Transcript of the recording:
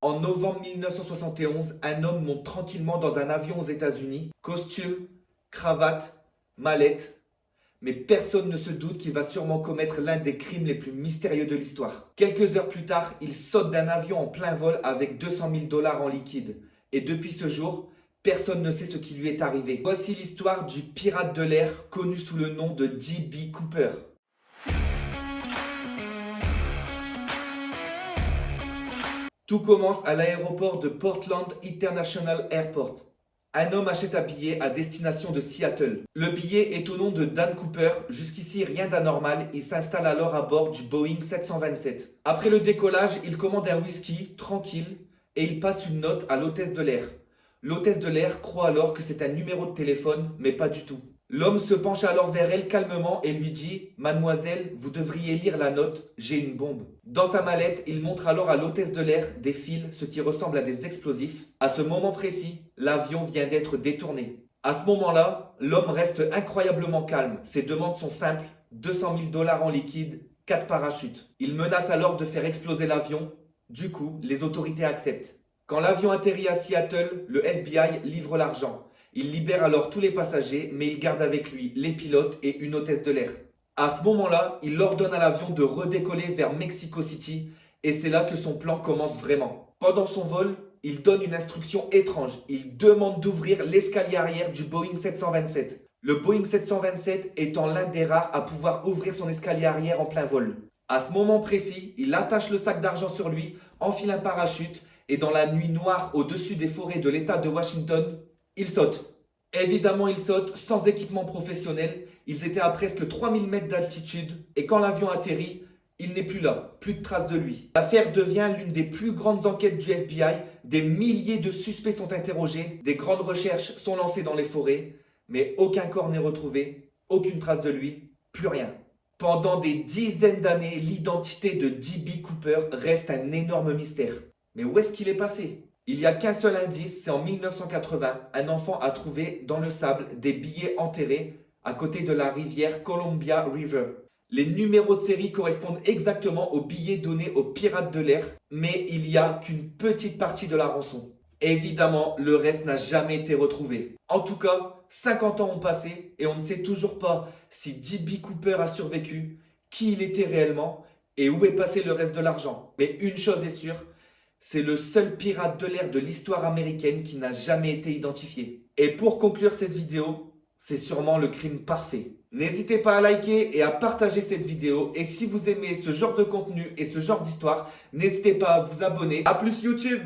En novembre 1971, un homme monte tranquillement dans un avion aux États-Unis, costume, cravate, mallette, mais personne ne se doute qu'il va sûrement commettre l'un des crimes les plus mystérieux de l'histoire. Quelques heures plus tard, il saute d'un avion en plein vol avec 200 000 dollars en liquide. Et depuis ce jour, personne ne sait ce qui lui est arrivé. Voici l'histoire du pirate de l'air connu sous le nom de J.B. Cooper. Tout commence à l'aéroport de Portland International Airport. Un homme achète un billet à destination de Seattle. Le billet est au nom de Dan Cooper. Jusqu'ici, rien d'anormal. Il s'installe alors à bord du Boeing 727. Après le décollage, il commande un whisky, tranquille, et il passe une note à l'hôtesse de l'air. L'hôtesse de l'air croit alors que c'est un numéro de téléphone, mais pas du tout. L'homme se penche alors vers elle calmement et lui dit « Mademoiselle, vous devriez lire la note, j'ai une bombe ». Dans sa mallette, il montre alors à l'hôtesse de l'air des fils, ce qui ressemble à des explosifs. À ce moment précis, l'avion vient d'être détourné. À ce moment-là, l'homme reste incroyablement calme. Ses demandes sont simples, 200 000 dollars en liquide, 4 parachutes. Il menace alors de faire exploser l'avion. Du coup, les autorités acceptent. Quand l'avion atterrit à Seattle, le FBI livre l'argent. Il libère alors tous les passagers, mais il garde avec lui les pilotes et une hôtesse de l'air. À ce moment-là, il ordonne à l'avion de redécoller vers Mexico City et c'est là que son plan commence vraiment. Pendant son vol, il donne une instruction étrange. Il demande d'ouvrir l'escalier arrière du Boeing 727. Le Boeing 727 étant l'un des rares à pouvoir ouvrir son escalier arrière en plein vol. À ce moment précis, il attache le sac d'argent sur lui, enfile un parachute et dans la nuit noire au-dessus des forêts de l'État de Washington, il saute. Évidemment, il saute sans équipement professionnel. Ils étaient à presque 3000 mètres d'altitude et quand l'avion atterrit, il n'est plus là, plus de traces de lui. L'affaire devient l'une des plus grandes enquêtes du FBI. Des milliers de suspects sont interrogés, des grandes recherches sont lancées dans les forêts, mais aucun corps n'est retrouvé, aucune trace de lui, plus rien. Pendant des dizaines d'années, l'identité de J.B. Cooper reste un énorme mystère. Mais où est-ce qu'il est passé ? Il n'y a qu'un seul indice, c'est en 1980, un enfant a trouvé dans le sable des billets enterrés à côté de la rivière Columbia River. Les numéros de série correspondent exactement aux billets donnés aux pirates de l'air, mais il n'y a qu'une petite partie de la rançon. Évidemment, le reste n'a jamais été retrouvé. En tout cas, 50 ans ont passé et on ne sait toujours pas si J.B. Cooper a survécu, qui il était réellement et où est passé le reste de l'argent. Mais une chose est sûre, c'est le seul pirate de l'air de l'histoire américaine qui n'a jamais été identifié. Et pour conclure cette vidéo, c'est sûrement le crime parfait. N'hésitez pas à liker et à partager cette vidéo. Et si vous aimez ce genre de contenu et ce genre d'histoire, n'hésitez pas à vous abonner. A plus YouTube!